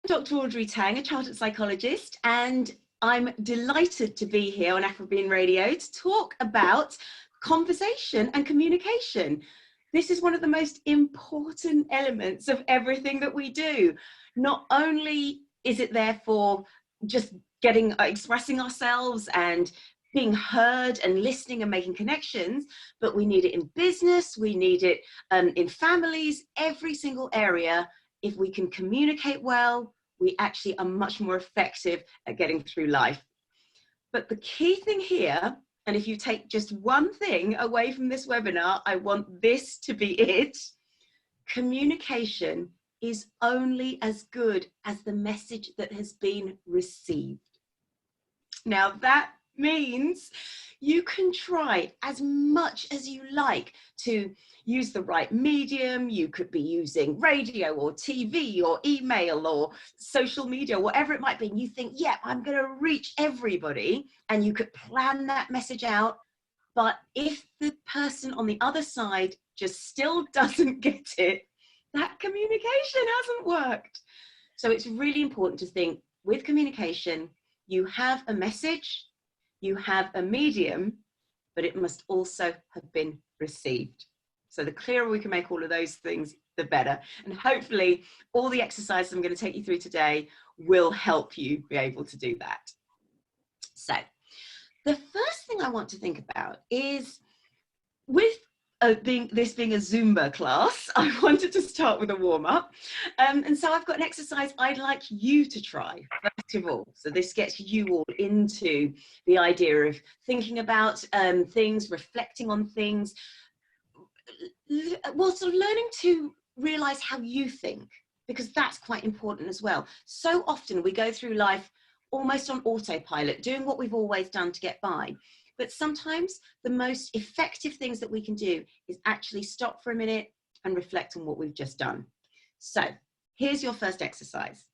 Dr Audrey Tang, a Charetered Psychologist, and I'm delighted to be here on Afribean Radio to talk about conversation and communication. This is one of the most important elements of everything that we do. Not only is it there for just expressing ourselves and being heard and listening and making connections, but we need it in business, we need it in families, every single area. If we can communicate well, we actually are much more effective at getting through life. But the key thing here, and if you take just one thing away from this webinar, I want this to be it. Communication is only as good as the message that has been received. Now that means you can try as much as you like to use the right medium. You could be using radio or TV or email or social media, whatever it might be. And you think, yeah, I'm going to reach everybody, and you could plan that message out. But if the person on the other side just still doesn't get it, that communication hasn't worked. So it's really important to think with communication, you have a message, you have a medium, but it must also have been received. So the clearer we can make all of those things, the better. And hopefully all the exercises I'm going to take you through today will help you be able to do that. So the first thing I want to think about is, with this being a Zumba class, I wanted to start with a warm-up. And so I've got an exercise I'd like you to try, first of all. So this gets you all into the idea of thinking about things, reflecting on things, well, sort of learning to realize how you think, because that's quite important as well. So often we go through life almost on autopilot, doing what we've always done to get by. But sometimes the most effective things that we can do is actually stop for a minute and reflect on what we've just done. So here's your first exercise.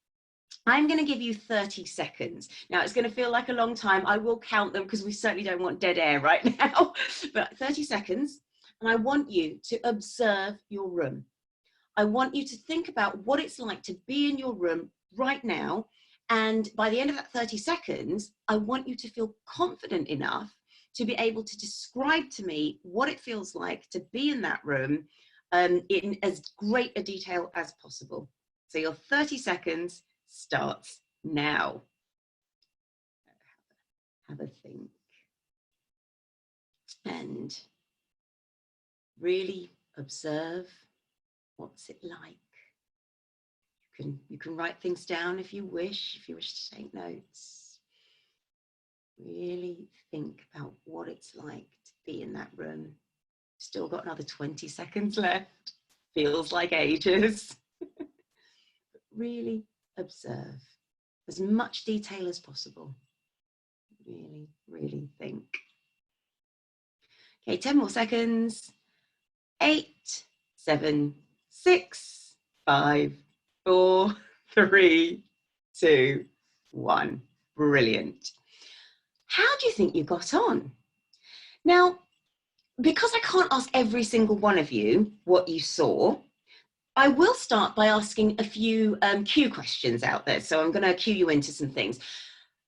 I'm going to give you 30 seconds. Now it's going to feel like a long time. I will count them because we certainly don't want dead air right now. But 30 seconds. And I want you to observe your room. I want you to think about what it's like to be in your room right now. And by the end of that 30 seconds, I want you to feel confident enough to be able to describe to me what it feels like to be in that room in as great a detail as possible. So your 30 seconds starts now. Have a think. And really observe, what's it like? You can write things down if you wish to take notes. Really think about what it's like to be in that room. Still got another 20 seconds left. Feels like ages. But really observe as much detail as possible. Really, really think. Okay, 10 more seconds. 8, 7, 6, 5, 4, 3, 2, 1. Brilliant. How do you think you got on? Now, because I can't ask every single one of you what you saw, I will start by asking a few cue questions out there. So I'm going to cue you into some things.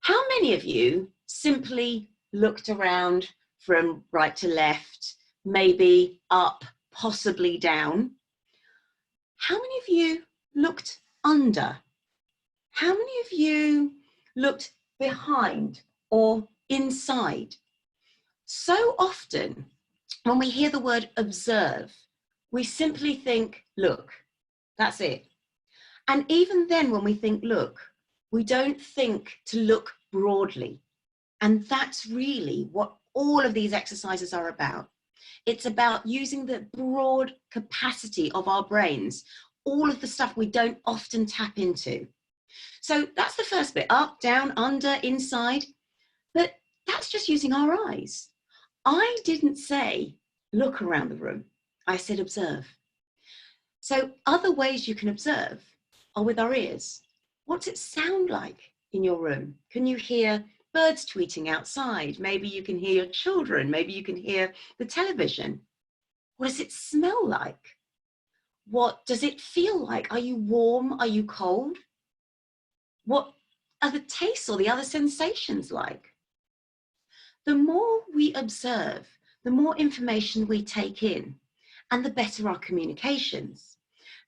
How many of you simply looked around from right to left, maybe up, possibly down? How many of you looked under? How many of you looked behind or inside? So often when we hear the word observe, we simply think, look, that's it. And even then when we think look, we don't think to look broadly. And that's really what all of these exercises are about. It's about using the broad capacity of our brains, all of the stuff we don't often tap into. So that's the first bit, up, down, under, inside. But that's just using our eyes. I didn't say, look around the room. I said, observe. So other ways you can observe are with our ears. What's it sound like in your room? Can you hear birds tweeting outside? Maybe you can hear your children. Maybe you can hear the television. What does it smell like? What does it feel like? Are you warm? Are you cold? What are the tastes or the other sensations like? The more we observe, the more information we take in, and the better our communications.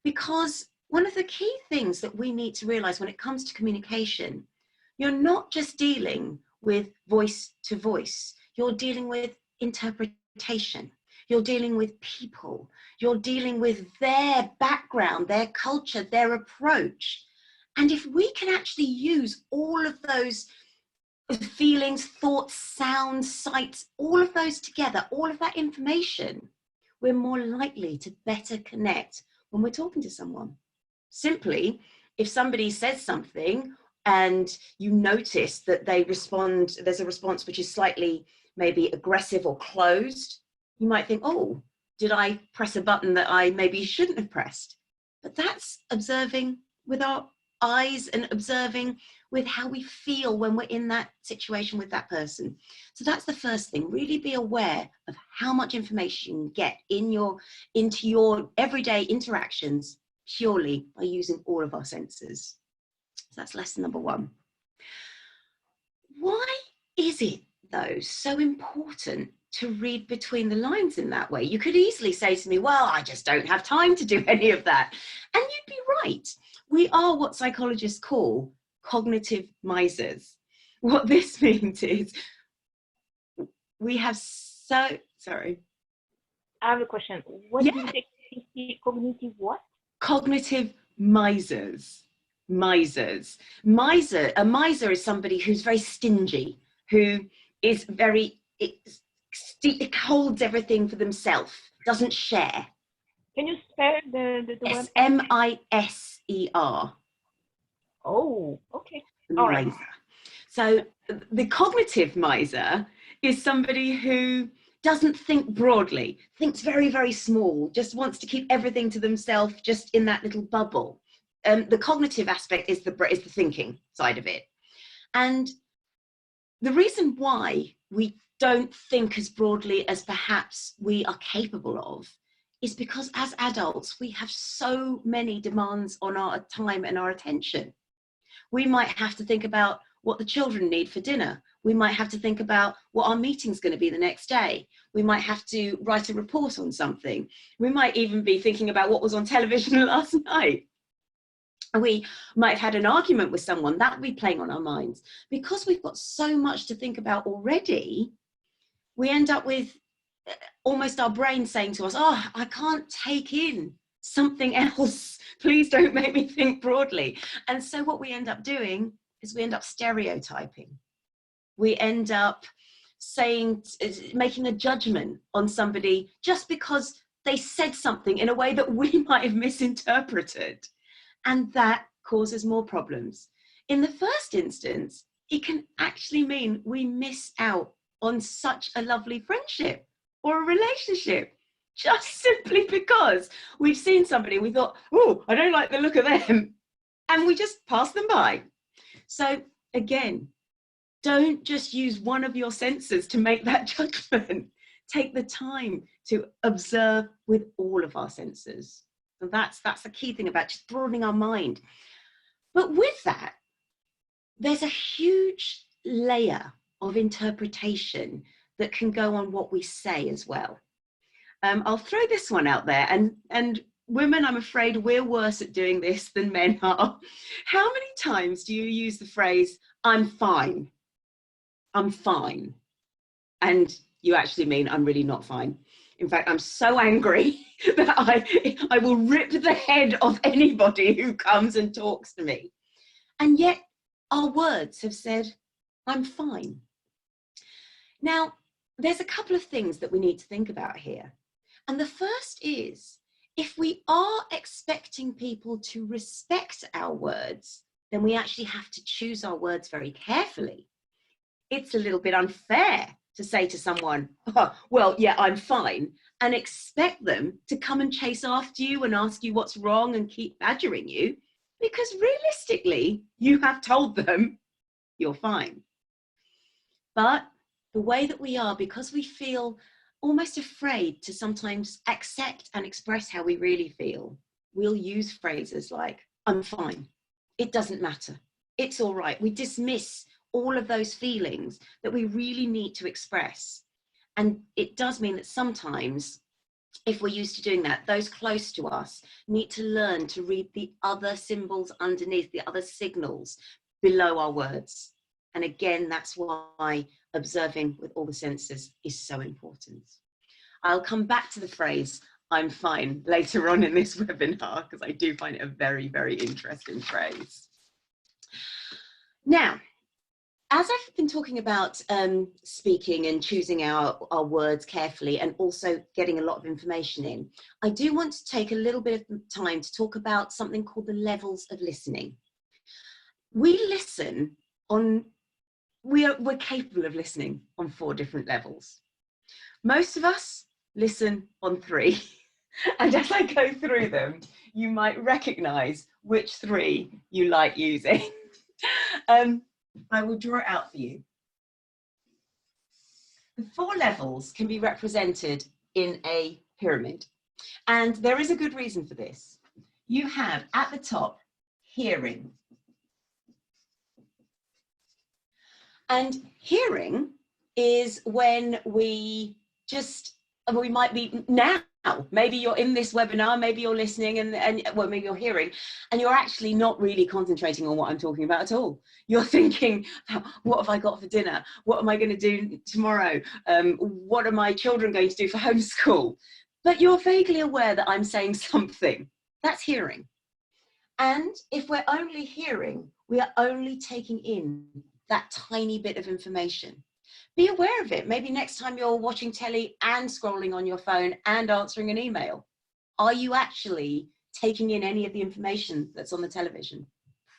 Because one of the key things that we need to realize when it comes to communication, you're not just dealing with voice to voice, you're dealing with interpretation, you're dealing with people, you're dealing with their background, their culture, their approach. And if we can actually use all of those feelings, thoughts, sounds, sights, all of those together, all of that information, we're more likely to better connect when we're talking to someone. Simply, if somebody says something and you notice that they respond, there's a response which is slightly maybe aggressive or closed, you might think, oh, did I press a button that I maybe shouldn't have pressed? But that's observing with our eyes and observing with how we feel when we're in that situation with that person. So that's the first thing. Really be aware of how much information you can get into your everyday interactions purely by using all of our senses. So that's lesson number one. Why is it, though, so important to read between the lines in that way? You could easily say to me, well, I just don't have time to do any of that. And you'd be right. We are what psychologists call cognitive misers. What this means is we have sorry. I have a question. What do you say? Cognitive what? Cognitive misers. Misers. A miser is somebody who's very stingy, who is very, it holds everything for themselves, doesn't share. Can you spell the word? M-I-S-E-R. Oh, okay. All right. So the cognitive miser is somebody who doesn't think broadly, thinks very, very small, just wants to keep everything to themselves, just in that little bubble. The cognitive aspect is the thinking side of it. And the reason why we don't think as broadly as perhaps we are capable of is because as adults, we have so many demands on our time and our attention. We might have to think about what the children need for dinner. We might have to think about what our meeting's going to be the next day. We might have to write a report on something. We might even be thinking about what was on television last night. We might have had an argument with someone, that would be playing on our minds. Because we've got so much to think about already, we end up with almost our brain saying to us, oh, I can't take in something else. Please don't make me think broadly. And so what we end up doing is we end up stereotyping. We end up making a judgment on somebody just because they said something in a way that we might have misinterpreted. And that causes more problems. In the first instance, it can actually mean we miss out on such a lovely friendship or a relationship, just simply because we've seen somebody, we thought, oh, I don't like the look of them, and we just pass them by. So again, don't just use one of your senses to make that judgment. Take the time to observe with all of our senses. So that's the key thing about just broadening our mind. But with that, there's a huge layer of interpretation that can go on what we say as well. I'll throw this one out there, and women, I'm afraid we're worse at doing this than men are. How many times do you use the phrase, I'm fine? I'm fine. And you actually mean, I'm really not fine. In fact, I'm so angry that I will rip the head of anybody who comes and talks to me. And yet our words have said, I'm fine. Now, there's a couple of things that we need to think about here. And the first is, if we are expecting people to respect our words, then we actually have to choose our words very carefully. It's a little bit unfair to say to someone, oh, well, yeah, I'm fine, and expect them to come and chase after you and ask you what's wrong and keep badgering you, because realistically, you have told them you're fine. But the way that we are, because we feel almost afraid to sometimes accept and express how we really feel, we'll use phrases like, I'm fine, it doesn't matter, it's all right. We dismiss all of those feelings that we really need to express. And it does mean that sometimes, if we're used to doing that, those close to us need to learn to read the other symbols underneath, the other signals below our words. And again, that's why observing with all the senses is so important. I'll come back to the phrase, I'm fine, later on in this webinar, because I do find it a very, very interesting phrase. Now, as I've been talking about speaking and choosing our words carefully and also getting a lot of information in, I do want to take a little bit of time to talk about something called the levels of listening. We listen on, we're capable of listening on 4 different levels. Most of us listen on 3. And as I go through them, you might recognize which 3 you like using. I will draw it out for you. The 4 levels can be represented in a pyramid. And there is a good reason for this. You have at the top, hearing. And hearing is when we might be now, maybe you're in this webinar, maybe you're listening and well, maybe you're hearing, and you're actually not really concentrating on what I'm talking about at all. You're thinking, what have I got for dinner? What am I going to do tomorrow? What are my children going to do for homeschool? But you're vaguely aware that I'm saying something. That's hearing. And if we're only hearing, we are only taking in that tiny bit of information. Be aware of it. Maybe next time you're watching telly and scrolling on your phone and answering an email, are you actually taking in any of the information that's on the television?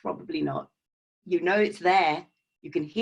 Probably not. You know it's there. You can hear